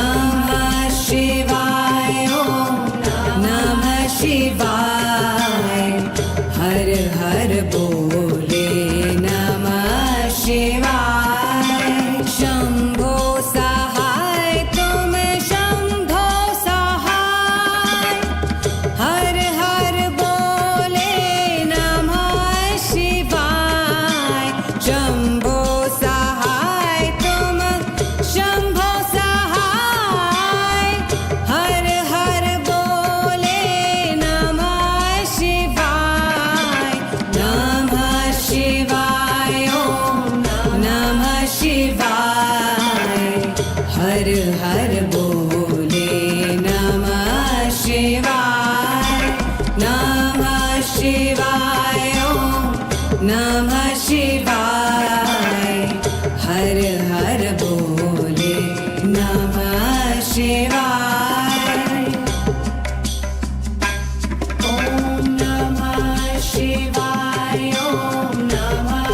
नमः शिवाय ओम नमः शिवाय हर हर बोले नमः शिवाय शंभो सहाय तुम शंभो सहाय हर हर बोले नमः शिवाय शंभो सहाय तुम शंभो सहाय हर हर बोले नमः शिवाय नमः शिवाय ओम नमः शिवाय हर हर बोले नमः शिवाय नमः शिवाय ओम नमः शिवाय हर हर बोले नमः शिवाय ओम नमः शिवाय ओम नमः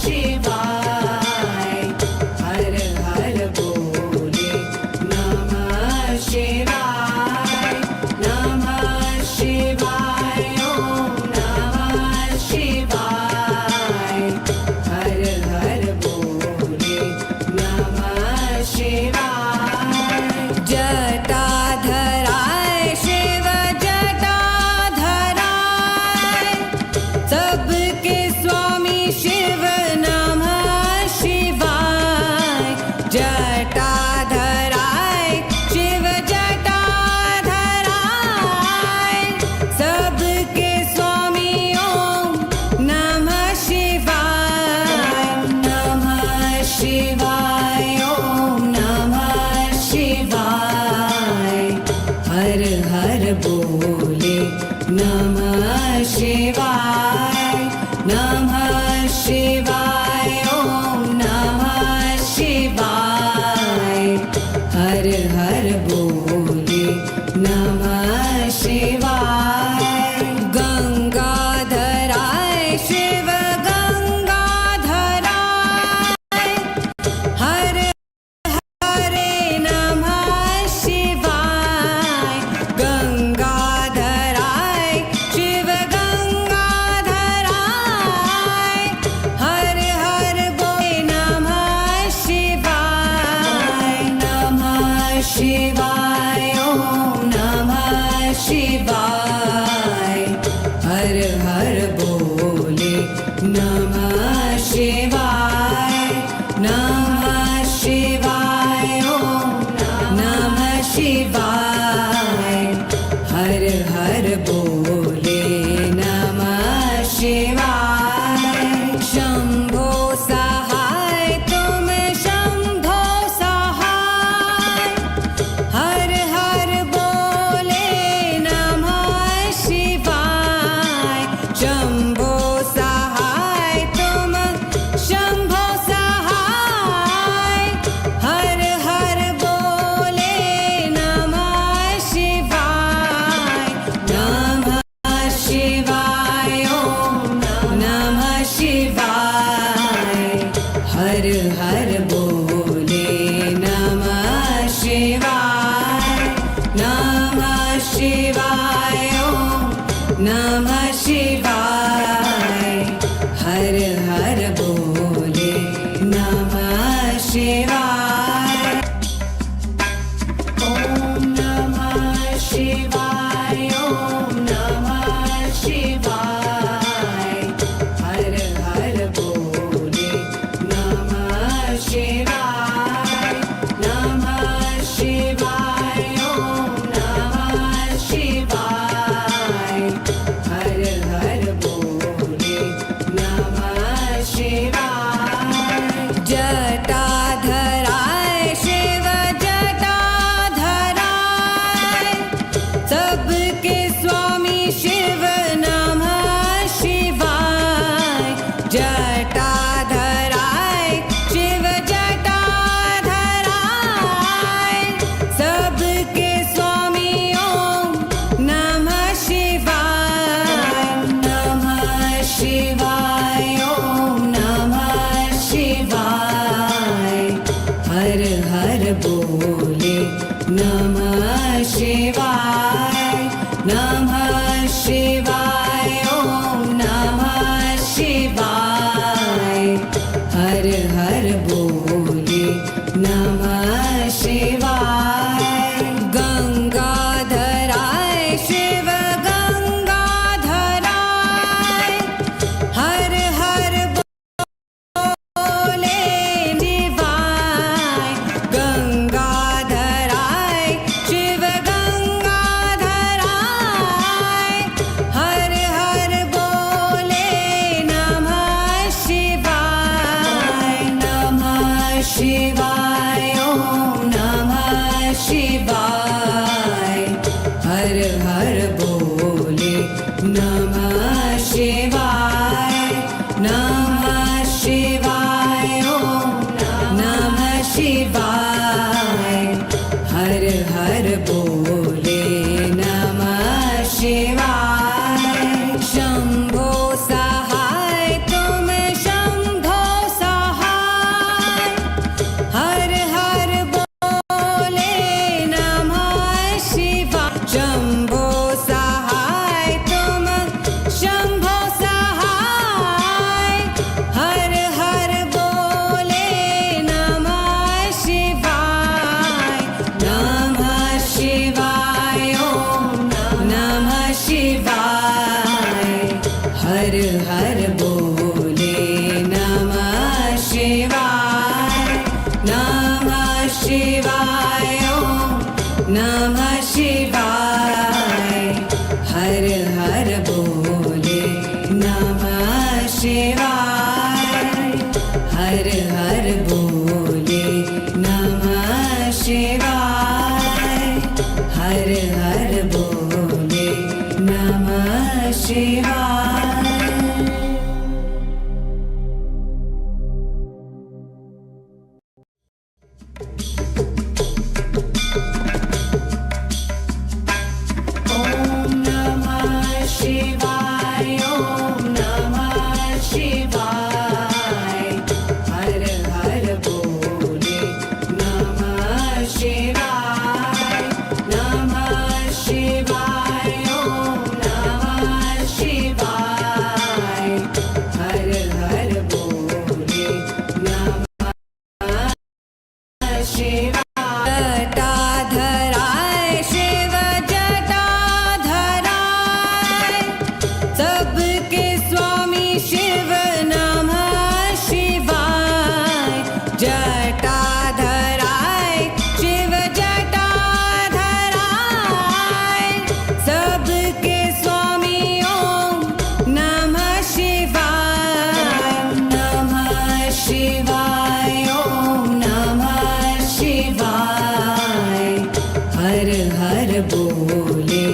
शिवाय हर हर बोले नमः शिवाय नमः शिवाय ओम नमः शिवाय हर हर बोले नमः शिवाय जटाधराय शिव जटाधराय सबके स्वामी शिव नमः शिवाय जटाधराय शिव जटाधराय सबके स्वामी ओम नमः शिवाय नमः शिवाय ओम नमः शिवाय हर हर बोले नमः शिवाय नमः शिवाय ओम नमः शिवाय हर हर बोले नमः शिवाय गंगाधराय शिव गंगाधराय हर हरे नमः शिवाय गंगाधराय शिव गंगाधराय हर हर बोले नमः शिवाय नमः शिवाय ओम नमः शिवाय हर हर बोले नमः शिवाय नमः शिवाय ओम नमः शिवाय हर हर बोले नमः शिवाय शंभो सहाय तुम शंभो सहाय हर हर बोले नमः शिवाय शंभो सहाय तुम शंभो सहाय हर हर बोले नमः शिवाय नमः शिवाय ओम नमः शिवाय हर हर बोले नमः शिवाय नमः शिवाय ओम नमः शिवाय हर हर बोले नमः शिवाय ओम नमः शिवाय ओम नमः शिवाय हर हर बोले नमः शिवाय नमः शिवाय ओम नमः शिवाय हर बोले नमः शिवाय। शंभो सहाय तुम शंभो सहाय, हर हर बोले नमः शिवाय। शंभो सहाय तुम शंभो सहाय, हर हर बोले नमः शिवाय। नमः शिवाय ओम नमः शिवाय, हर हर बोले नमः शिवाय। नमः शिवाय ओम नमः शिवाय, हर हर बोले नमः शिवाय। हर हर बोले नमः शिवाय, हर हर बोले नमः शिवाय। ओम नमः शिवाय ओम नमः शिवाय, हर हर बोले नमः शिवाय। नमः शिवाय ओम नमः शिवाय, हर हर बोले नमः शिवाय। जटाधराय शिव जटाधराय, सबके स्वामी शिव नमः शिवाय। जटाधराय शिव जटाधराय, सबके स्वामी ओम नमः शिवाय। नमः शिवाय ओम नमः शिवाय, हर हर बोले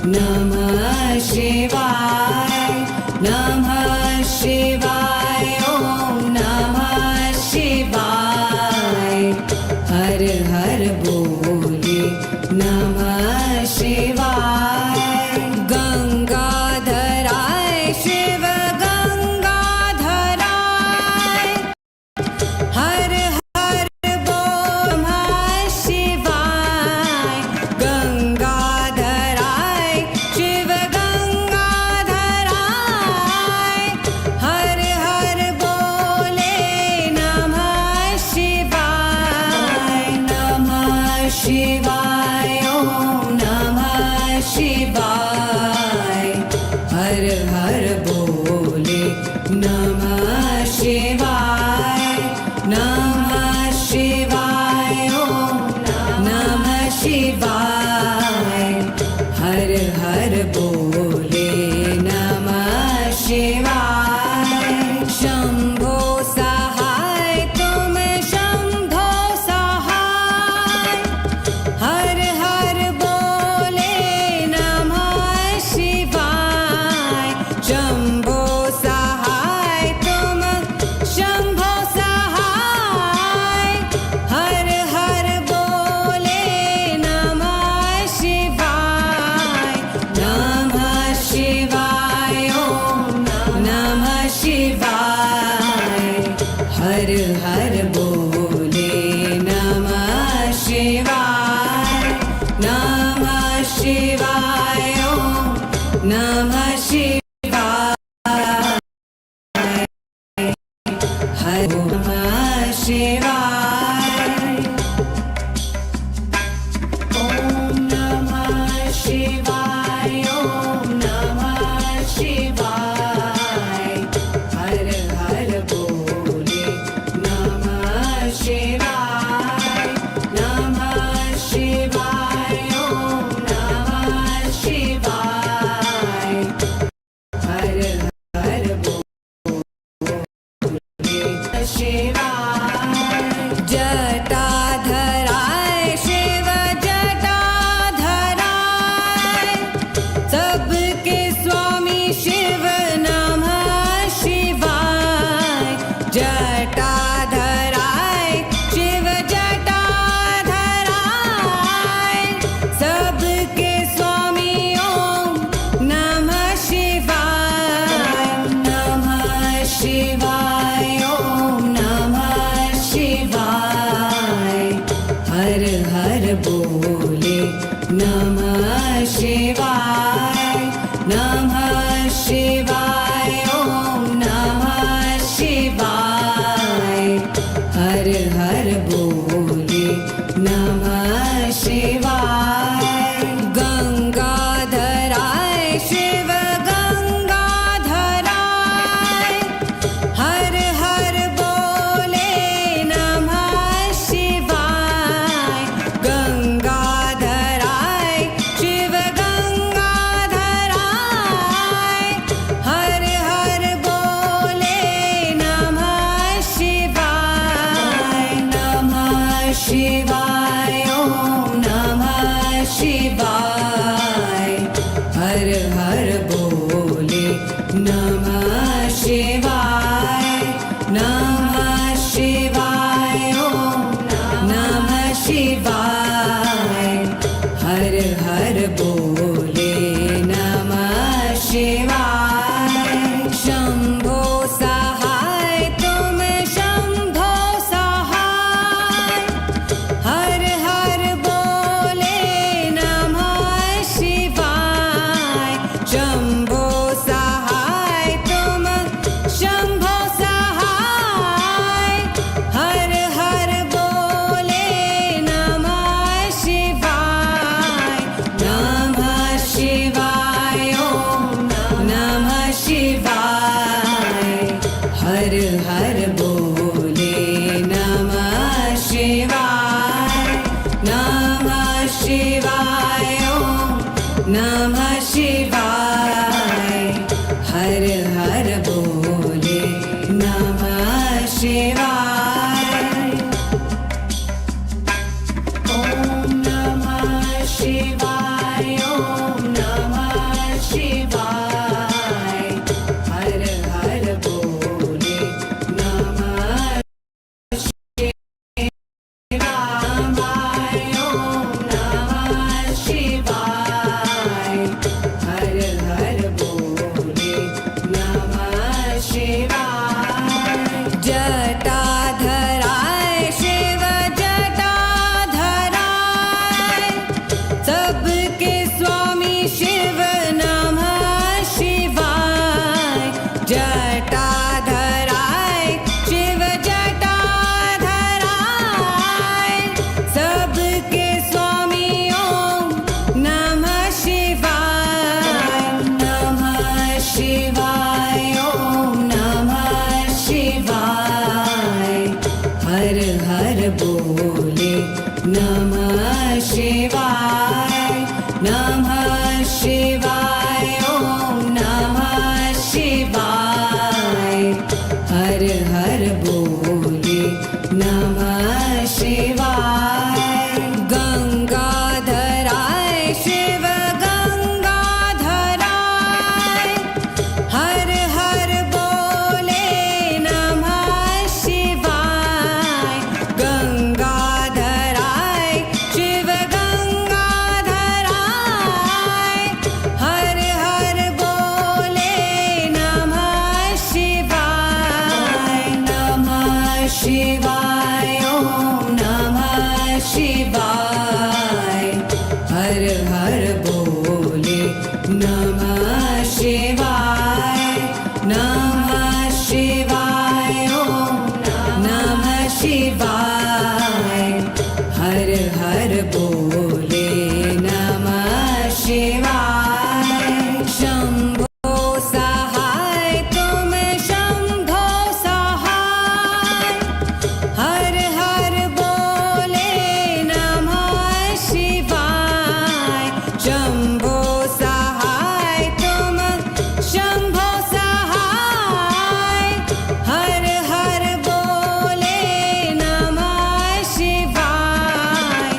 नमः शिवाय। नमः शिवाय ओम नमः शिवाय, हर हर बोले नमः शिवाय। गंगाधराय शिव गंगाधराय, हर हर बोल नमः शिवाय। गंगाधराय शिव गंगाधराय, हर हर बोले नमः शिवाय। नमः शिवाय ओम नमः शिवाय, हर हर बोले नमः शिवाय। नमः शिवाय ओम नमः शिवाय, हर हर बोले नमः शिवाय। शंभो सहाय तुम शंभो सहाय, हर हर बोले नमः शिवाय। शंभो सहाय तुम शंभो सहाय, हर हर बोले नमः शिवाय। नमः शिवाय ओम नमः शिवाय, हर हर बोले नमः शिवाय। नमः शिवाय ओम नमः शिवाय, हर नमः शिवाय। ओम नमः शिवाय ओम नमः शिवाय, हर हर बोले नमः शिवाय। नमः शिवाय ओम नमः शिवाय, शिवाय ॐ नमः शिवाय हर हर बोले नमः शिवाय ॐ नमः शिवाय ॐ नमः शिवाय हर हर बोले नमः जटाधराय शिव जटाधराय सबके स्वामी शिव नमः शिवाय जटाधराय शिव जटाधराय सबके स्वामी ओम नमः शिवाय ओम नमः शिवाय हर हर बोले नमः शिवाय ओम नमः शिवाय हर हर बोले नमः शिवाय गंगाधराय शिव गंगाधराय हर हर बोले नमः शिवाय गंगाधराय शिव गंगाधराय हर हर बोले नमः शिवाय ओम नमः शिवाय हर हर बोले नमः शिवाय ओम नमः शिवाय हर हर बोले नमः शिवाय शंभो सहाय तुम शंभो सहाय हर हर बोले नमः शिवाय शंभो सहाय तुम शंभो सहाय हर हर बोले नमः शिवाय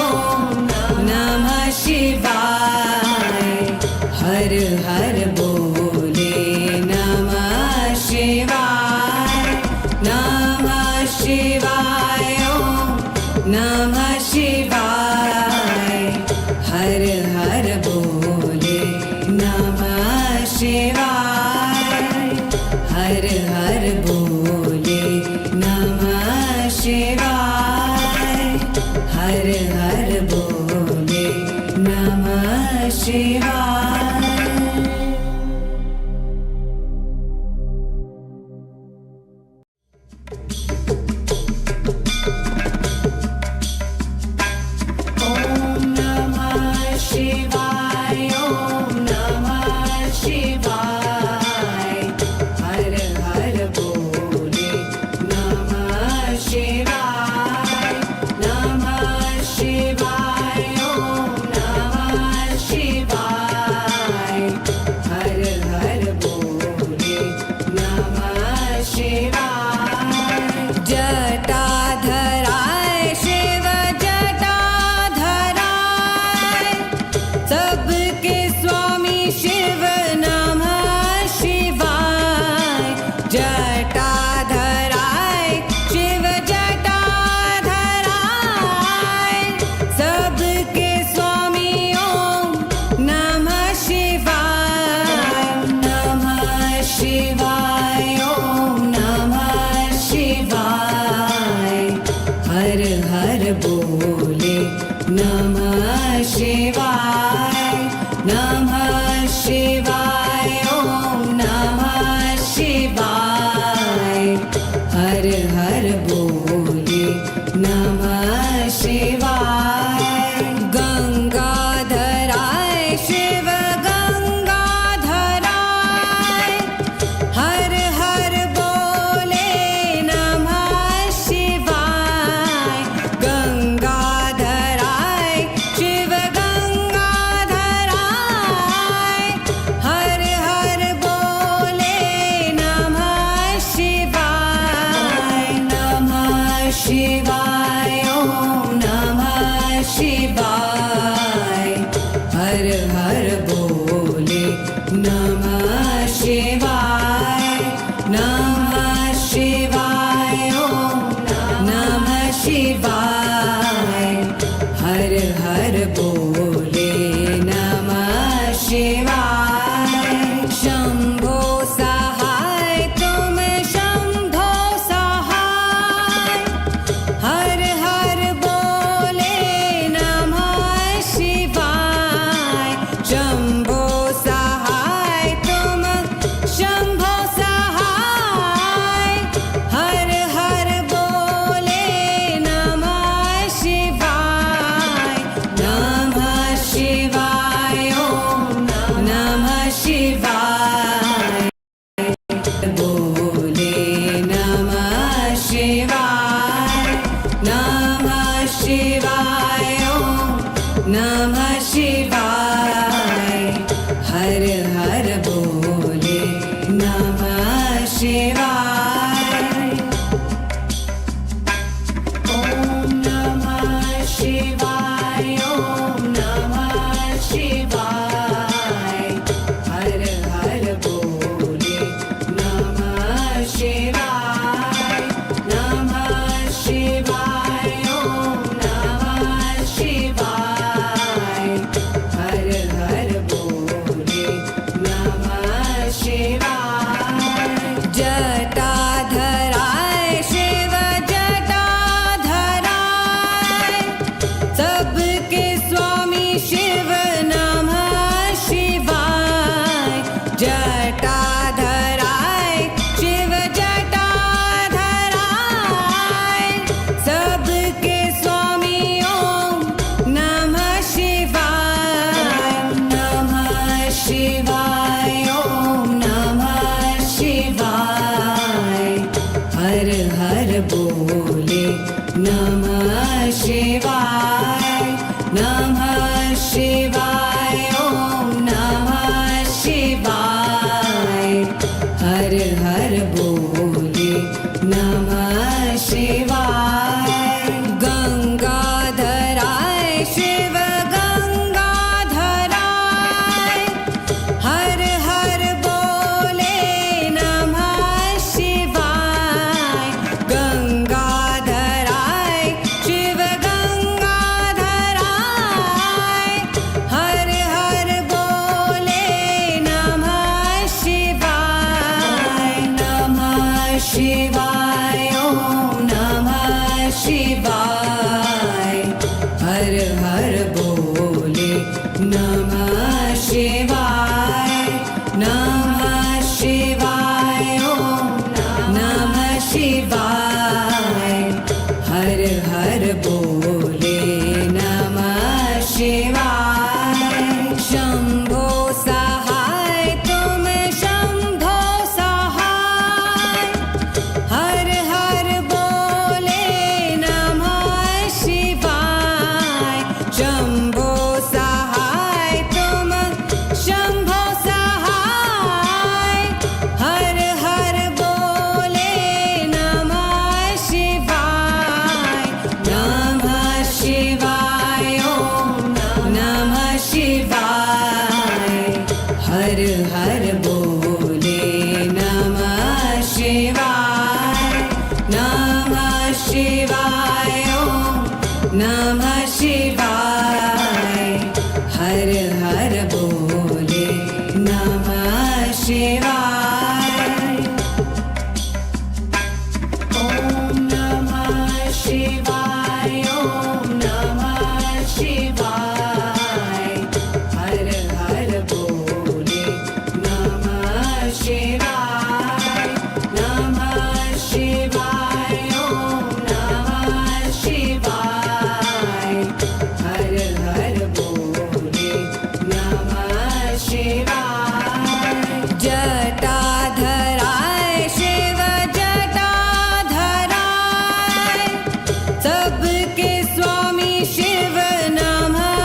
ओम नमः शिवाय हर हर बोले नमः शिवाय ओम नमः शिवाय हर हर बोले नमः शिवाय हर हर बोले नमः शिवाय हर हर बोले नमः शिवाय ॐ नमः शिवाय ॐ नमः शिवाय हर हर बोले नमः शिवाय ॐ नमः शिवाय हर हर बोले नमः शिवाय जटाधराय शिव जटाधराय सबके स्वामी शिव नमः शिवाय जटाधराय शिव जटाधराय सबके स्वामी ओम नमः शिवाय ओम नमः शिवाय हर हर बोले नमः शिवाय ओम नमः शिवाय हर हर बोले नमः शिवाय गंगाधराय शिव गंगाधराय हर हर बोले नमः शिवाय गंगा सबके स्वामी शिव नमः शिवाय। जटाधराय शिव जटाधराय, सबके स्वामी ओम नमः शिवाय। नमः शिवाय ओम नमः शिवाय। हर हर बोले नमः शिवाय। नमः शिवाय ओम नमः शिवाय। हर हर बोले नमः शिवाय। गंगाधराय शिव गंगाधराय, हर हर बोले नमः शिवाय। गंगाधराय शिव गंगाधराय, हर हर बोले नमः शिवाय। नमः शिवाय ओम नमः शिवाय। हर हर बोले नमः शिवाय। नमः शिवाय ओम नमः शिवाय। हर हर बोले नमः शिवाय। शंभो सहाय तुम शंभो सहाय, हर हर बोले नमः शिवाय। शंभो सहाय तुम शंभो सहाय, हर हर बोले नमः शिवाय। नमः शिवाय ओम नमः शिवाय। हर हर बोले नमः शिवाय। नमः शिवाय ओम नमः शिवाय। हर हर बोले नमः शिवाय। ओम नमः शिवाय ओम नमः शिवाय। हर हर बोले नमः शिवाय। नमः शिवाय ओम नमः शिवाय। हर हर बोले नमः शिवाय। जटाधराय शिव जटाधराय, सबके स्वामी शिव नमः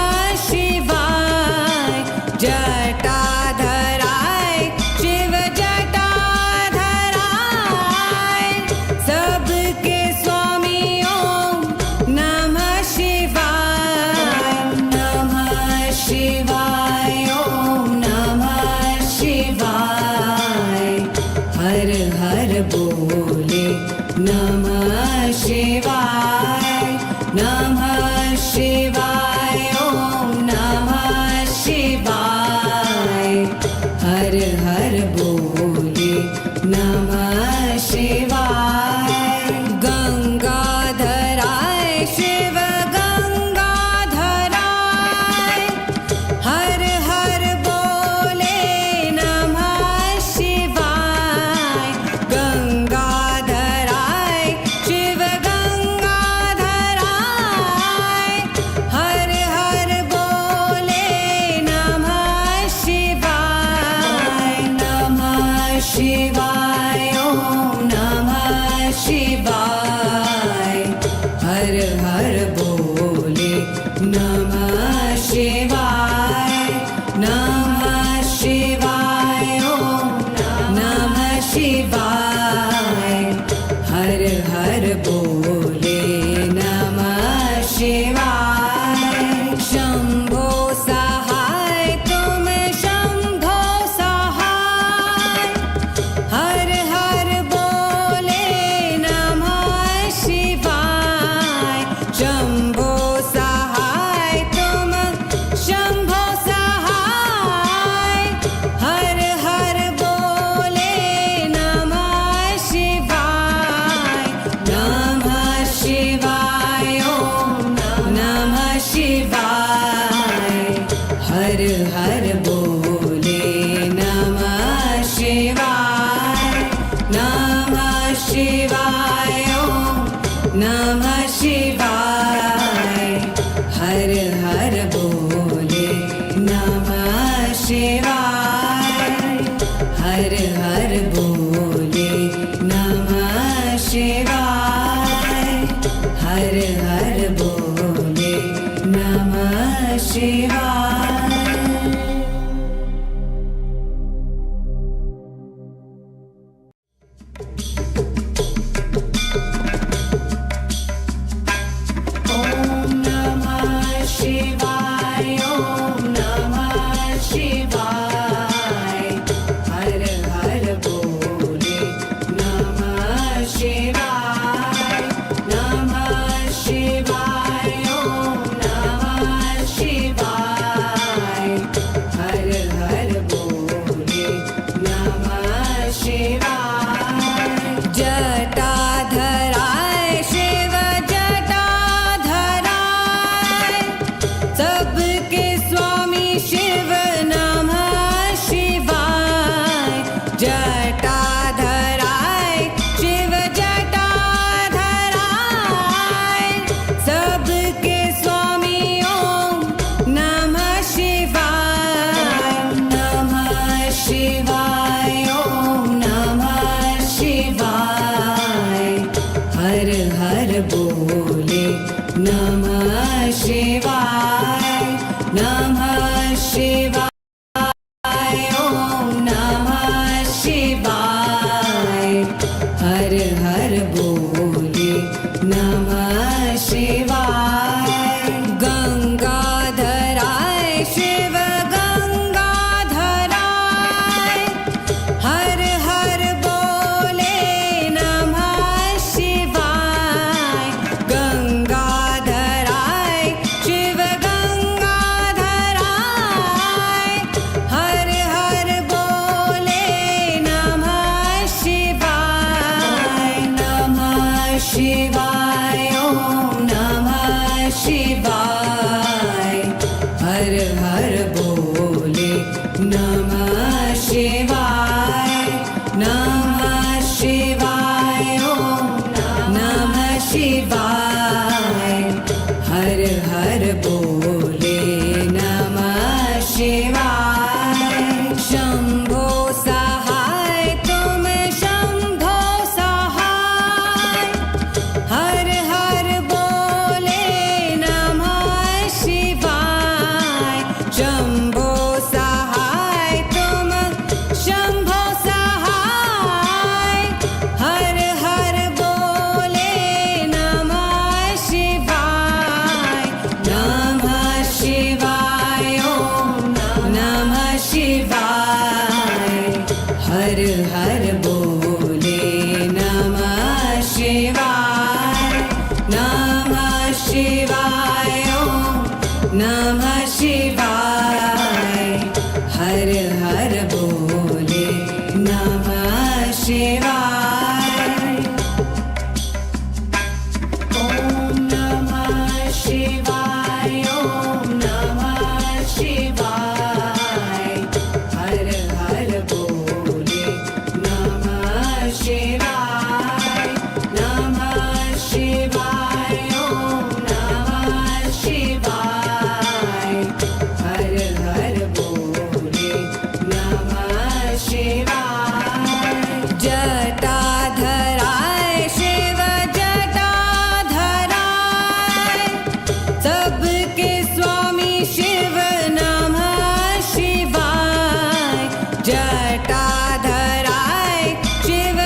शिवाय। जटाधराय शिव जटाधराय, सबके स्वामी ओम नमः शिवाय। नमः शिवाय ओम नमः शिवाय। हर हर बोले नमः शिवाय। नमः शिवाय ओम नमः शिवाय। हर हर बोले नमः शिवाय। गंगाधराय शिव गंगाधराय, हर हर बोले नमः शिवाय। गंगाधराय शिव गंगाधराय, हर हर बोले नमः शिवाय। नमः शिवाय ओम नमः शिवाय। हर हर बोले नमः शिवाय। नमः शिवाय ओम नमः शिवाय। हर हर बोले नमः शिवाय। शंभो सहाय तुम शंभो सहाय, हर हर बोले नमः शिवाय। शंभो सहाय तुम शंभो सहाय, हर हर बोले नमः शिवाय। नमः शिवाय ओम नमः शिवाय हर हर बोले नमः शिवाय नमः शिवाय ओम नमः शिवाय हर हर बोले नमः शिवाय हर हर बोले नमः शिवाय हर हर बोले नमः शिवाय ओम नमः शिवाय ओम नमः शिवाय हर हर बोले नमः शिवाय नमः शिवाय ओम नमः शिवाय हर हर बोले नमः शिवाय जटाधराय शिव जटाधराय सबके स्वामी शिव नमः शिवाय जटाधराय शिव जटाधराय सबके स्वामी ओम नमः शिवाय नमः शिवाय ओम नमः शिवाय हर हर बोले नमः शिवाय नमः शिवाय ओम नमः शिवाय हर हर बोले नमः शिवाय गंगाधराय शिव गंगाधराय हर हर बोले नमः शिवाय गंगाधराय शिव गंगाधराय हर हर बोले नमः शिवाय नमः शिवाय ओम नमः शिवाय हर हर बोले नमः शिवाय नमः शिवाय ओम नमः शिवाय हर हर बोले नमः शिवाय शंभो सहाय तुम शंभो सहाय हर हर बोले नमः शिवाय शंभो सहाय तुम शंभो सहाय हर हर बोले नमः शिवाय नमः शिवाय ओम नमः शिवाय हर हर बोले नमः शिवाय नमः शिवाय ओम नमः शिवाय हर हर बोले नमः शिवाय ओम नमः शिवाय ओम नमः शिवाय हर हर बोले नमः शिवाय नमः शिवाय ओम नमः शिवाय हर हर बोले नमः शिवाय जटाधराय शिव जटाधराय सबके स्वामी शिव नमः शिवाय जटाधराय शिव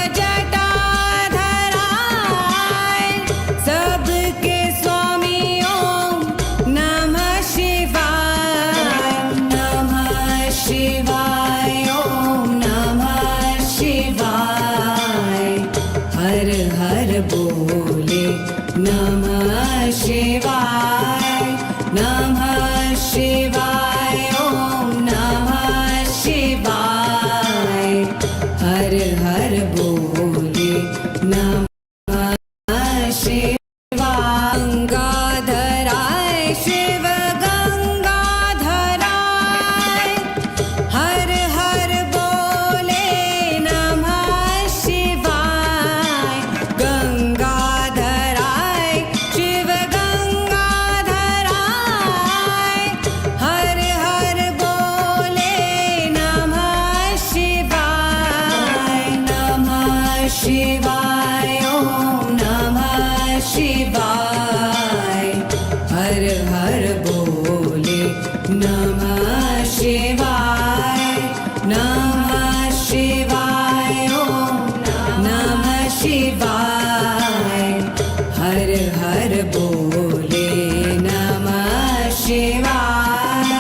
जटाधराय सबके स्वामी ओम नमः शिवाय नमः शिवाय ओम नमः शिवाय हर हर बोले नमः शिवाय नमः शिवाय ओम नमः शिवाय हर हर बोले नमः शिवाय गंगाधराय शिव हर बोले नमः शिवाय नमः शिवाय ओम नमः शिवाय हर हर बोले नमः शिवाय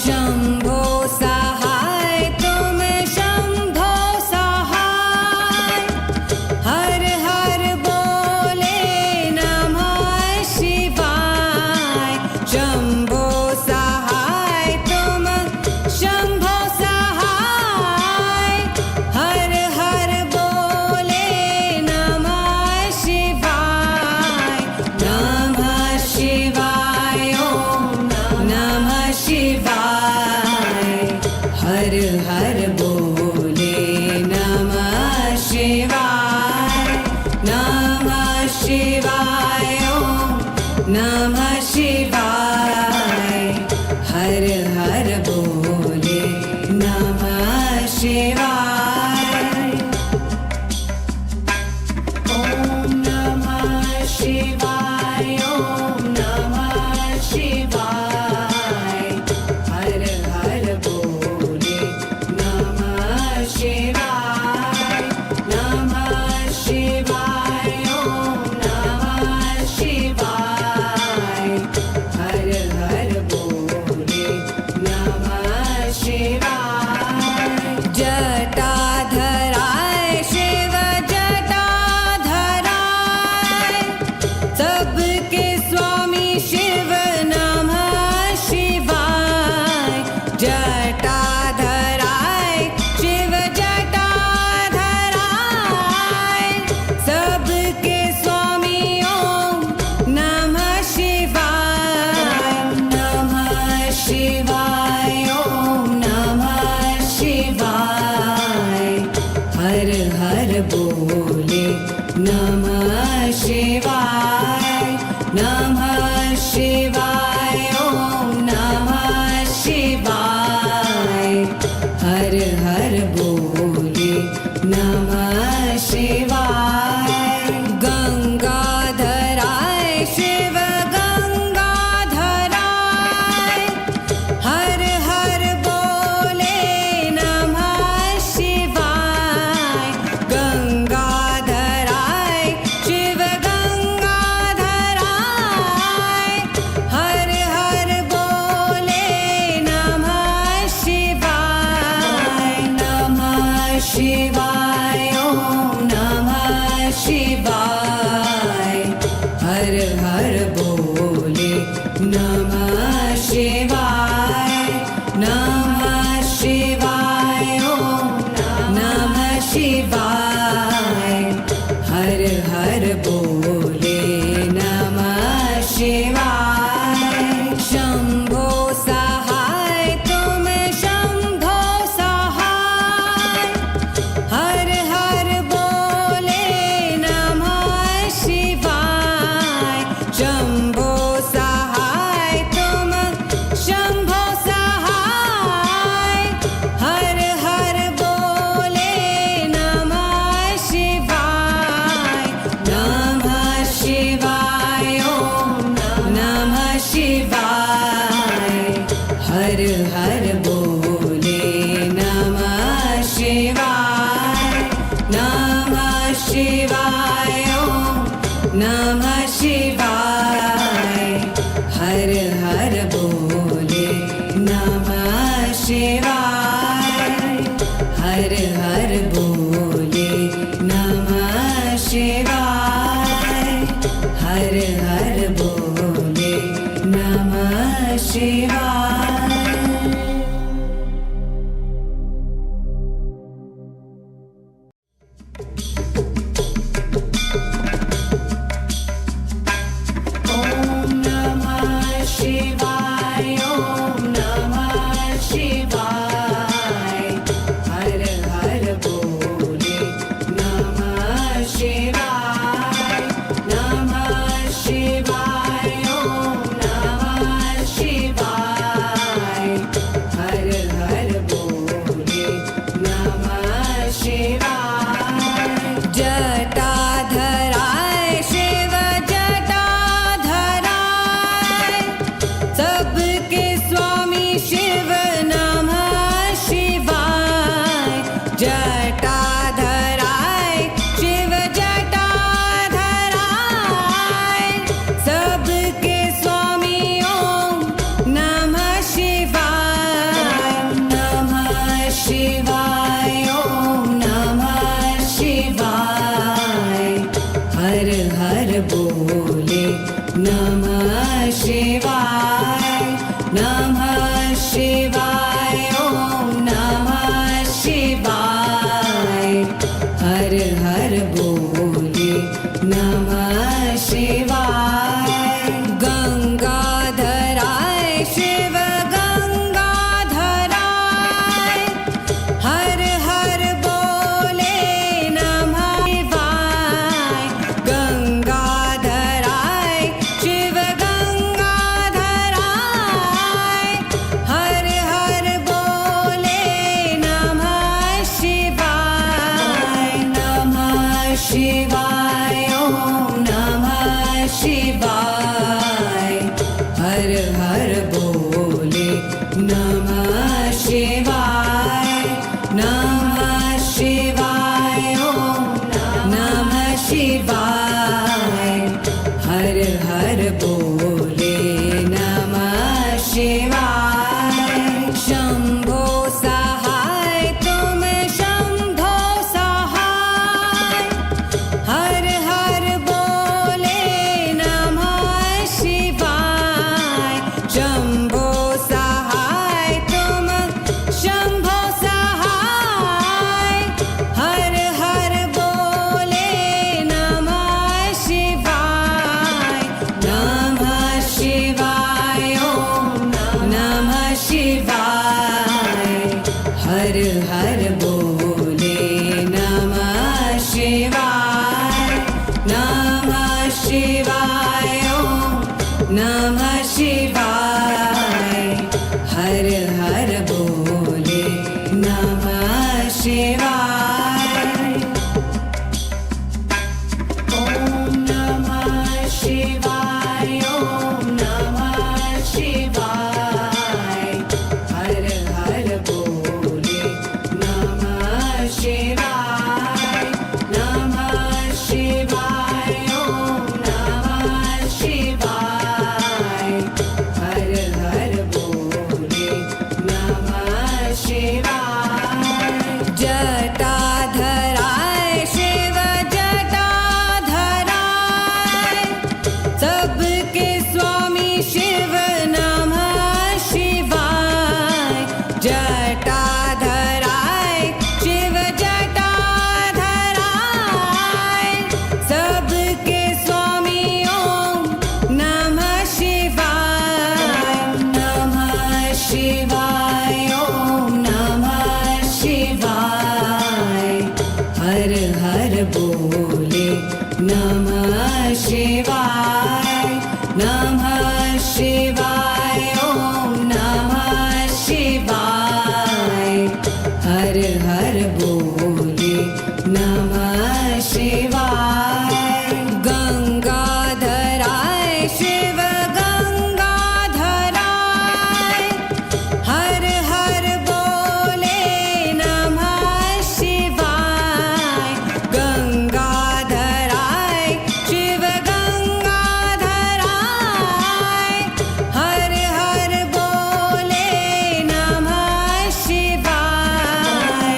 शंभो सहाय तुम शंभो सहाय हर हर बोले नमः शिवाय शंभो सहाय तुम शंभो सहाय हर हर बोले नमः शिवाय नमः शिवाय ओम नमः शिवाय हर हर बोले नमः शिवाय नमः शिवाय ओम नमः शिवाय हर हर बोले नमः शिवाय ओम नमः शिवाय ओम नमः शिवाय हर हर बोले नमः शिवाय नमः शिवाय ओम नमः शिवाय हर हर बोले नमः शिवाय जटाधराय शिव जटाधराय सबके स्वामी शिव नमः शिवाय जटाधराय शिव जटाधराय सबके स्वामी ओम नमः शिवाय नमः शिवाय ओम नमः शिवाय हर हर बोले नमः शिवाय नमः शिवाय ओम नमः शिवाय हर हर बोले नमः शिवाय गंगाधराय शिव गंगाधराय हर हर बोले नमः शिवाय गंगाधराय शिव गंगाधराय हर हर बोले नमः शिवाय नमः शिवाय ओम नमः शिवाय हर हर बोले नमः शिवाय नमः शिवाय ओम नमः शिवाय हर हर बोले नमः शिवाय शंभो सहाय तुम शंभो सहाय हर हर बोले नमः शिवाय शंभो सहाय तुम शंभो सहाय हर हर बोले नमः शिवाय नमः शिवाय ओम नमः शिवाय हर हर बोले नमः शिवाय नमः शिवाय ओम नमः शिवाय हर हर बोले नमः शिवाय हर हर बोले नमः शिवाय हर हर बोले नमः शिवाय ओम नमः शिवाय ओम नमः शिवाय हर हर बोले नमः शिवाय नमः शिवाय ओम नमः शिवाय हर हर बोले नमः शिवाय जटाधराय शिव जटाधराय नमः शिवाय नमः शिवाय ॐ नमः शिवाय हर हर बोले नमः शिवाय गंगाधराय शिव गंगाधराय हर हर बोले नमः शिवाय गंगाधराय शिव गंगाधराय हर हर बोले नमः शिवाय ॐ नमः शिवाय हर हर बोले नमः शिवाय ॐ नमः शिवाय हर हर बोले नमः शिवाय शंभो सहाय तुम शंभो सहाय हर हर बोले नमः शिवाय शंभो सहाय तुम शंभो सहाय हर हर बोले नमः शिवाय ॐ नमः शिवाय हर हर बोले नमः शिवाय ॐ नमः शिवाय हर हर बोले नमः शिवाय ॐ नमः शिवाय ॐ नमः शिवाय हर हर बोले नमः शिवाय ॐ नमः शिवाय हर हर बोले नमः शिवाय जटाधराय शिव जटाधराय सबके स्वामी शिव नमः शिवाय जटाधराय शिव जटाधराय सबके स्वामी ओम नमः शिवाय ॐ नमः शिवाय हर हर बोले नमः शिवाय ॐ नमः शिवाय हर हर बोले नमः शिवाय गंगाधराय शिव गंगाधराय हर हर बोले नमः शिवाय गंगाधराय शिव गंगाधराय हर हर बोले नमः शिवाय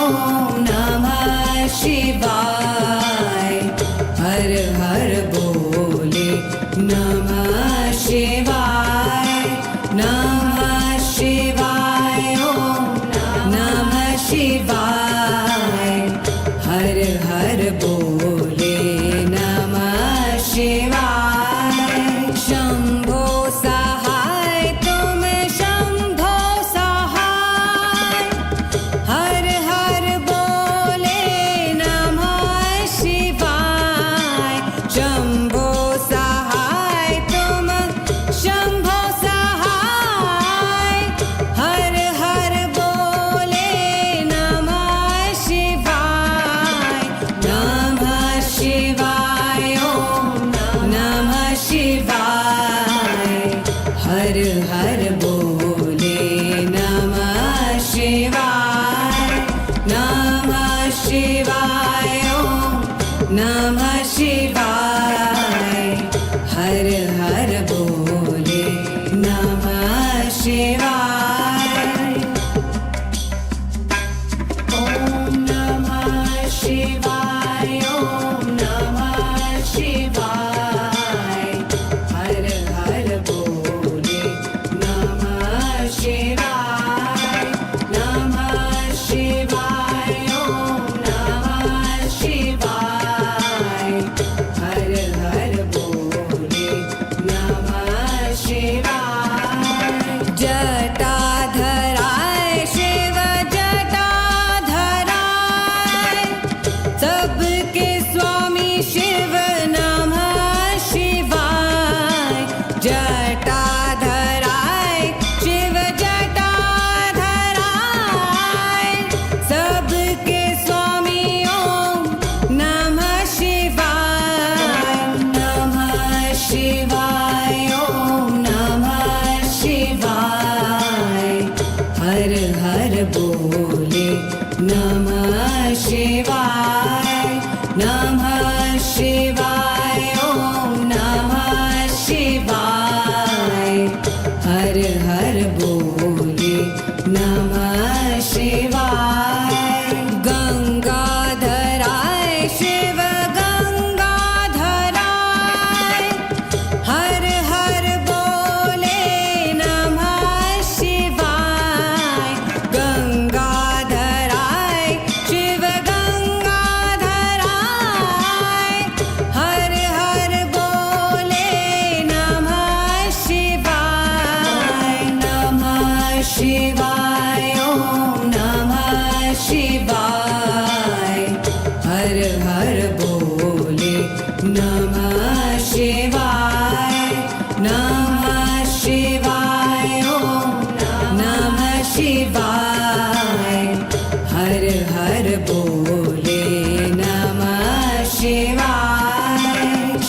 ॐ नमः शिवाय हर हर बोले नमः शिवाय ॐ नमः शिवाय हर हर बोले नमः शिवाय शंभो सहाय तुम शंभो सहाय हर हर बोले नमः शिवाय शंभो सहाय तुम शंभो सहाय हर हर बोले नमः शिवाय ॐ नमः शिवाय हर हर बोले नमः शिवाय ॐ नमः शिवाय हर हर बोले नमः शिवाय ॐ नमः शिवाय ॐ नमः शिवाय जटाधराय शिव जटाधराय सबके स्वामी ओम नमः शिवाय ओम नमः शिवाय हर हर बोले नमः शिवाय ओम नमः शिवाय हर हर बोले नमः शिवाय गंगाधराय शिव गंगाधराय हर हर बोले नमः शिवाय गंगाधराय शिव गंगाधराय हर हर बोले नमः शिवाय ओम नमः शिवाय हर हर बोले नमः शिवाय ओम नमः शिवाय हर हर बोले नमः शिवाय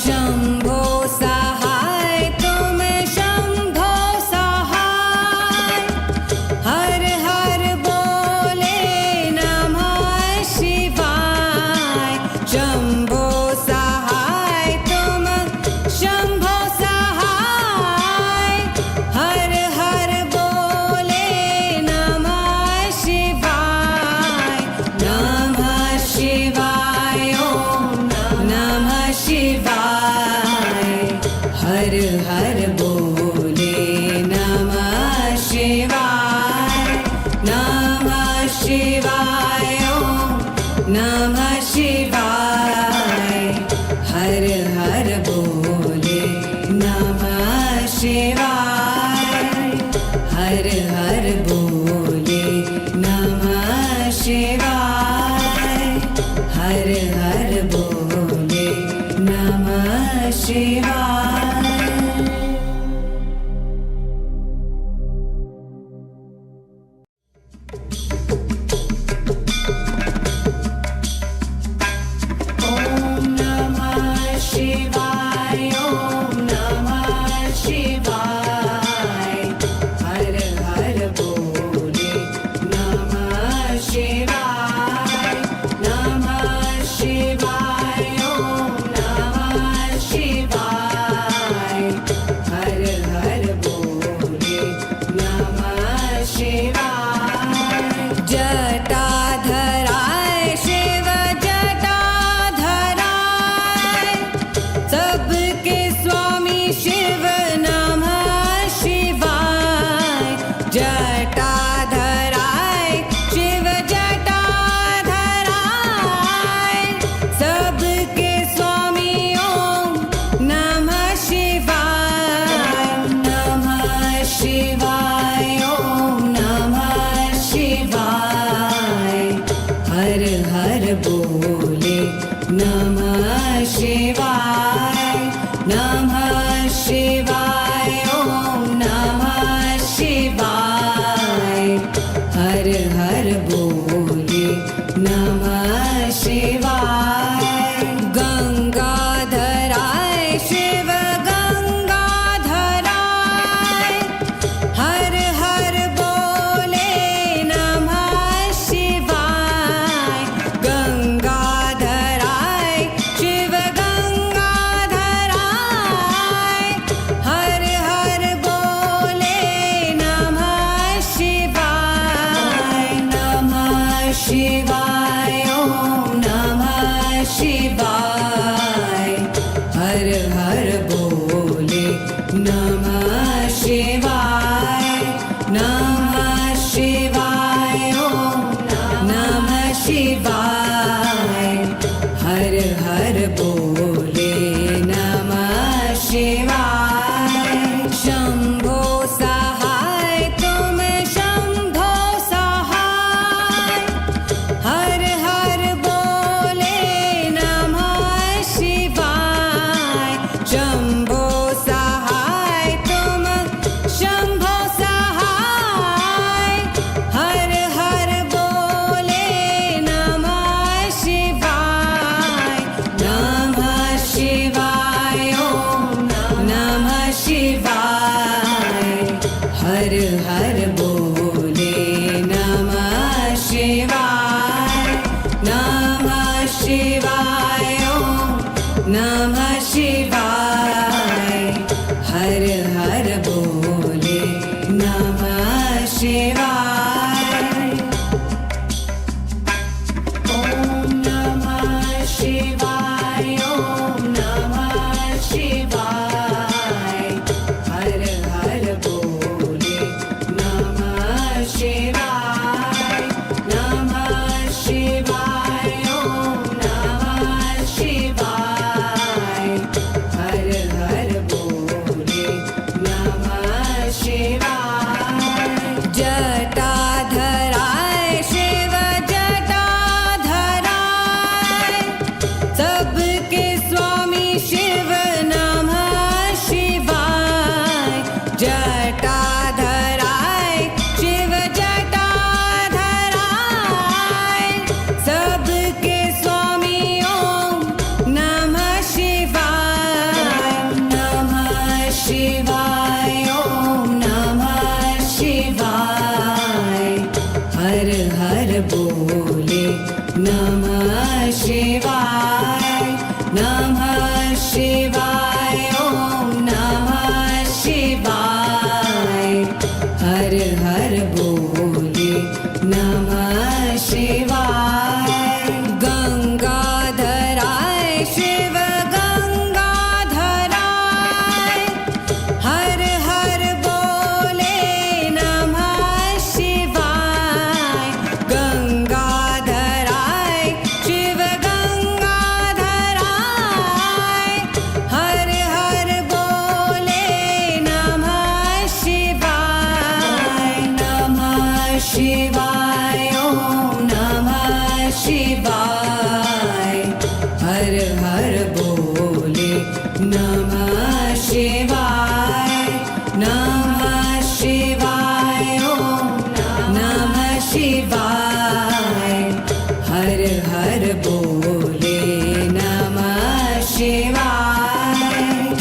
शंभो सहाय तुम शंभो सहाय हर हर बोले नमः शिवाय शंभो सहाय तुम शंभो सहाय हर हर बोले नमः शिवाय ओम नमः शिवाय हर हर बोले नमः शिवाय ओम नमः शिवाय हर हर बोले नमः शिवाय हर हर बोले नमः शिवाय हर हर बोले नमः शिवाय ओम नमः शिवाय ओम नमः शिवाय हर हर बोले नमः शिवाय ओम नमः शिवाय हर हर बोले नमः शिवाय जटाधराय शिव जटाधराय सबके स्वामी शिव नमः शिवाय जटाधराय शिव जटाधराय सबके स्वामी ओम नमः शिवाय ओम नमः शिवाय हर हर बोले नमः शिवाय ओम नमः शिवाय हर हर बोले नमः शिवाय गंगाधराय शिव गंगाधराय हर हर बोले नमः शिवाय गंगाधराय शिव गंगाधराय हर हर बोले नमः शिवाय ओम नमः शिवाय हर हर बोले नमः शिवाय ओम नमः शिवाय हर हर बोले नमः शिवाय शंभो सहाय तुम शंभो सहाय हर हर बोले नमः शिवाय शंभो सहाय शिवाय हर हर बोले नमः शिवाय नमः शिवाय ओम नमः शिवाय हर हर बोले नमः शिवाय ओम नमः शिवाय ओम नमः शिवाय हर हर बोले नमः शिवाय नमः शिवाय ओम नमः शिवाय हर हर बोले नमः शिवाय जटाधराय शिव जटाधराय सबके स्वामी शिव नमः शिवाय जटाधराय शिव जटाधराय सबके स्वामी ओम नमः शिवाय नमः शिवाय ओम नमः शिवाय हर हर बोले नमः शिवाय नमः शिवाय ओम नमः शिवाय हर हर बोले नमः शिवाय गंगाधराय शिव गंगाधराय हर हर बोले नमः शिवाय गंगाधराय शिव गंगाधराय हर हर बोले नमः शिवाय नमः शिवाय ओम नमः शिवाय हर हर बोले नमः शिवाय नमः शिवाय ओम नमः शिवाय हर हर बोले नमः शिवाय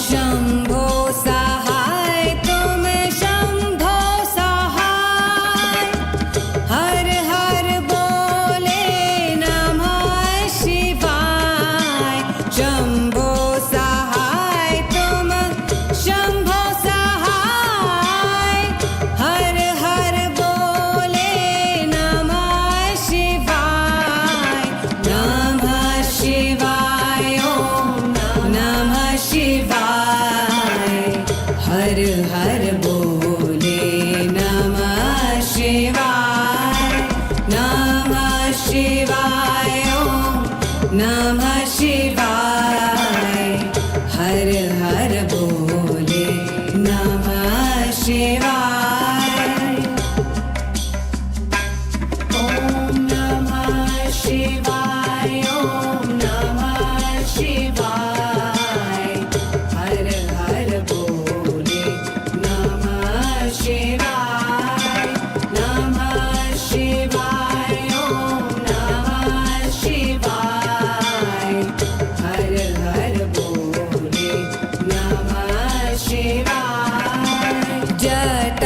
शंभो सहाय तुम शंभो सहाय हर हर बोले नमः शिवाय शंभो सहाय तुम शंभो सहाय हर हर बोले नमः शिवाय नमः शिवाय ओम नमः शिवाय हर हर बोले नमः शिवाय नमः शिवाय ओम नमः शिवाय हर हर बोले नमः शिवाय ओम नमः शिवाय ओम नमः शिवाय हर हर बोले नमः शिवाय नमः शिवाय ओम नमः शिवाय हर हर बोले नमः शिवाय जट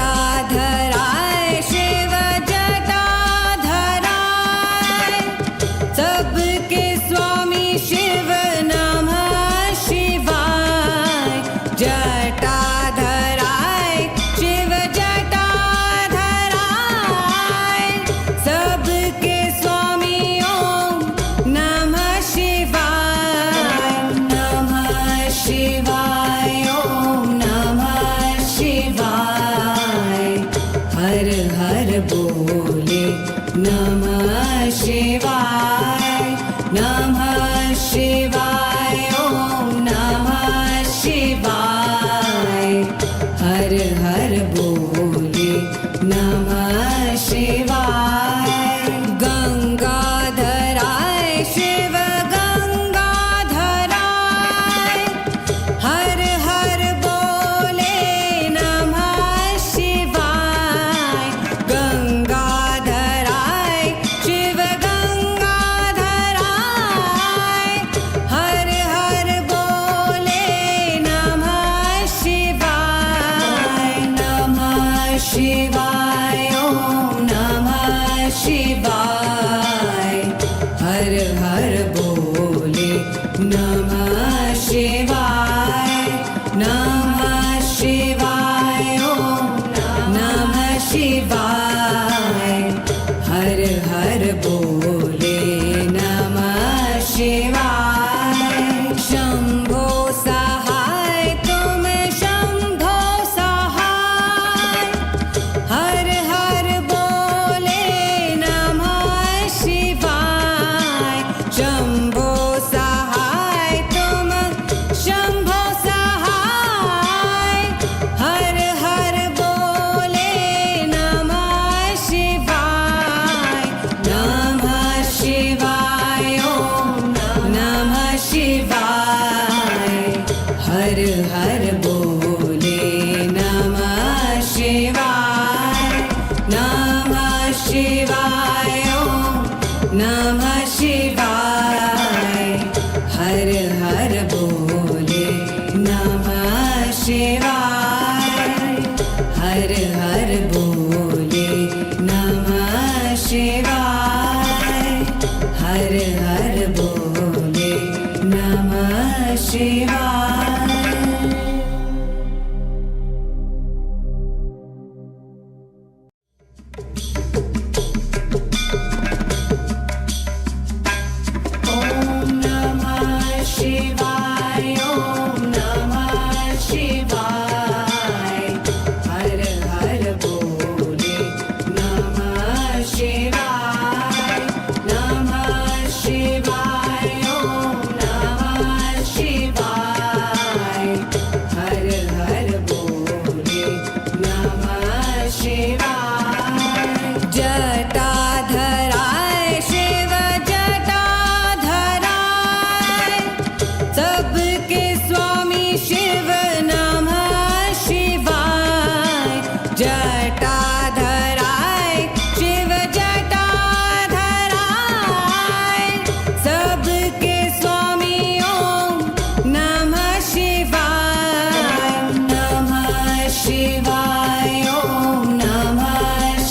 शिवाय ॐ नमः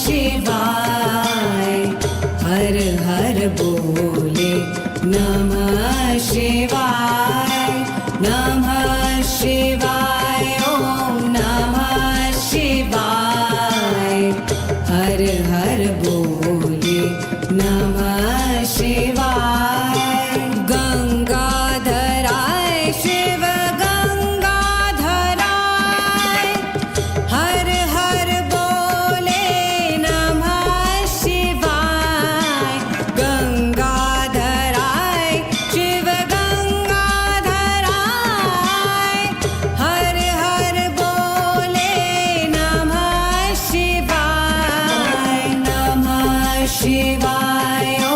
शिवाय हर हर बोले नमः शिवाय नमः शिवाय ॐ नमः शिवाय हर हर बोले नमः शिवाय गंगाधराय शिव गंगाधराय हर हर बोले नमः शिवाय गंगाधराय शिव गंगाधराय हर हर बोले नमः शिवाय नमः शिवाय ॐ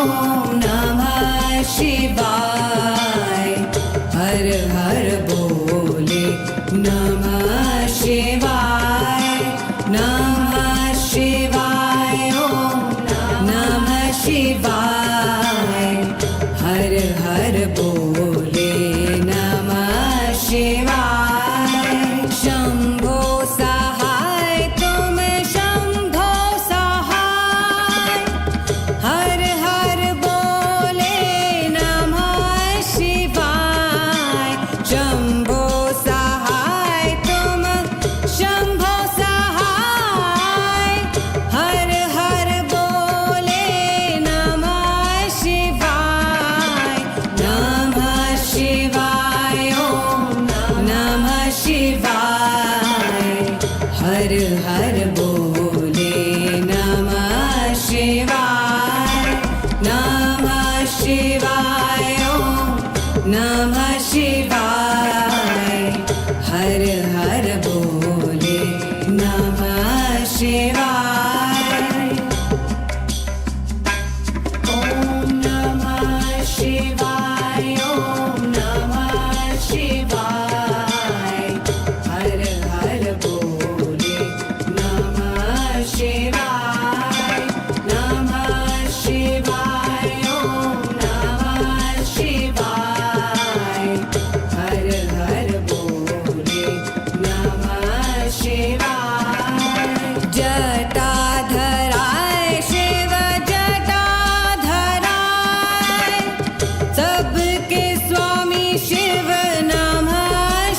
नमः शिवाय हर हर बोले नमः शिवाय नमः शिवाय ॐ नमः शिवाय हर हर बोले नमः शिवाय शंभो सहाय तुम शंभो सहाय हर हर बोले नमः शिवाय शंभो सहाय तुम शंभो सहाय हर हर बोले नमः शिवाय नमः शिवाय ॐ नमः शिवाय हर हर बोले नमः शिवाय नमः शिवाय ॐ नमः शिवाय हर हर बोले नमः शिवाय ॐ नमः शिवाय ॐ नमः शिवाय हर हर बोले नमः शिवाय नमः शिवाय ॐ नमः शिवाय हर हर बोले नमः शिवाय जटाधराय शिव जटाधराय सबके स्वामी शिव नमः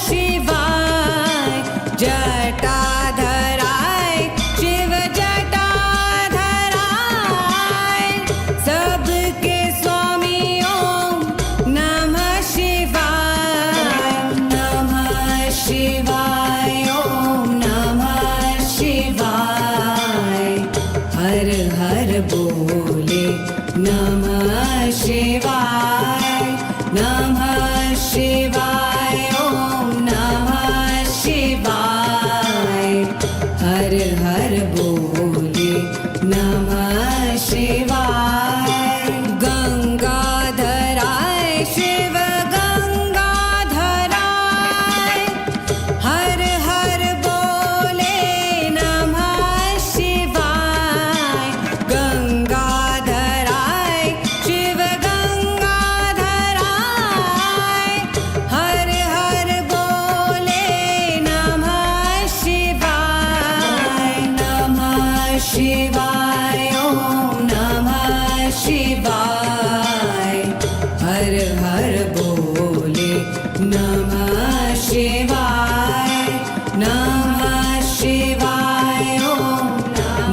शिवाय जटाधराय शिव जटाधराय सबके स्वामी ॐ नमः शिवाय नमः शिवाय ॐ नमः शिवाय हर हर बोले नमः शिवाय नमः शिवाय ॐ नमः शिवाय हर हर बोले नमः शिवाय गंगाधराय शिव गंगाधराय हर हर बोले नमः शिवाय गंगाधराय शिव गंगाधराय हर हर बोले नमः शिवाय नमः शिवाय ॐ नमः शिवाय हर हर बोले नमः शिवाय नमः शिवाय ॐ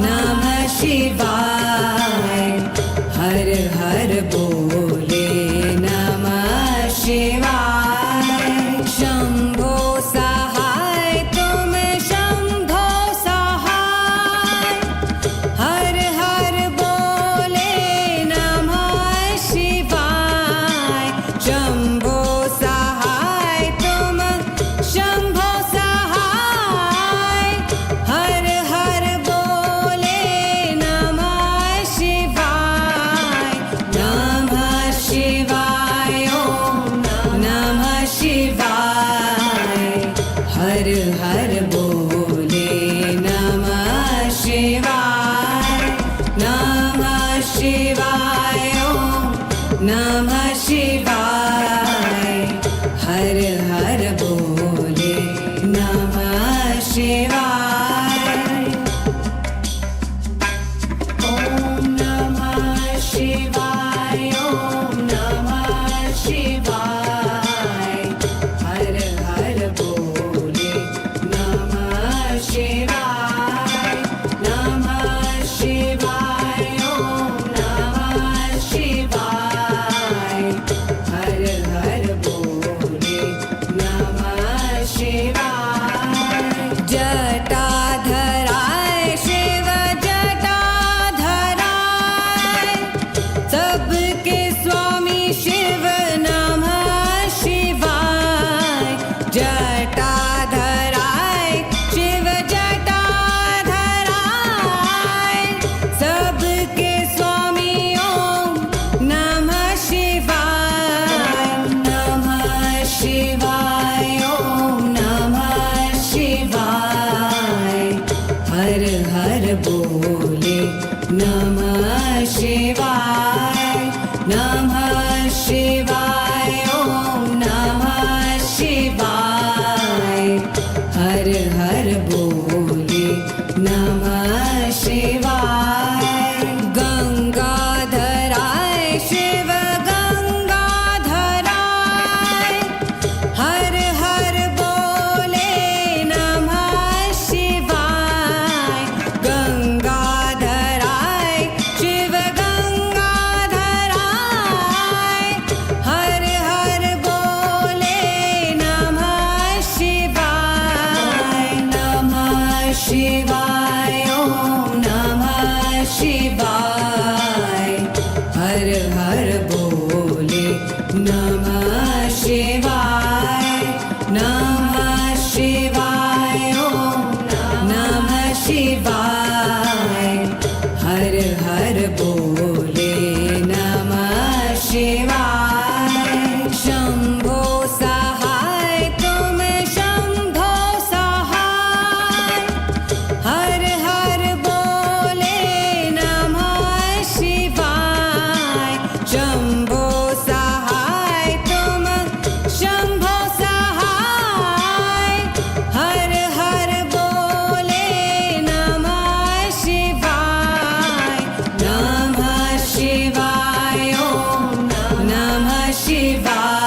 नमः शिवाय हर हर बोले नमः शिवाय शंभो सहाय तुम शंभो सहाय हर हर बोले नमः शिवाय शंभो सहाय तुम शंभो सहाय हर हर बोले नमः शिवाय नमः शिवाय ॐ नमः शिवाय हर हर बोले नमः शिवाय नमः शिवाय ॐ नमः शिवाय हर हर बोले नमः शिवाय बोले नमः शिवाय। गंगाधराय शिव गंगाधराय, हर हर बोले नमः शिवाय। गंगाधराय शिव गंगाधराय, हर हर बोले नमः शिवाय। नमः शिवाय ओम नमः शिवाय, हर हर बोले नमः शिवाय। नमः शिवाय ओम नमः शिवाय, हर हर बोले नमः शिवाय। शंभो सहाय तुम शंभो सहाय, हर हर बोले नमः शिवाय। शंभो सहाय तुम शंभो सहाय, हर हर बोले नमः शिवाय। नमः शिवाय ओम नमः शिवाय,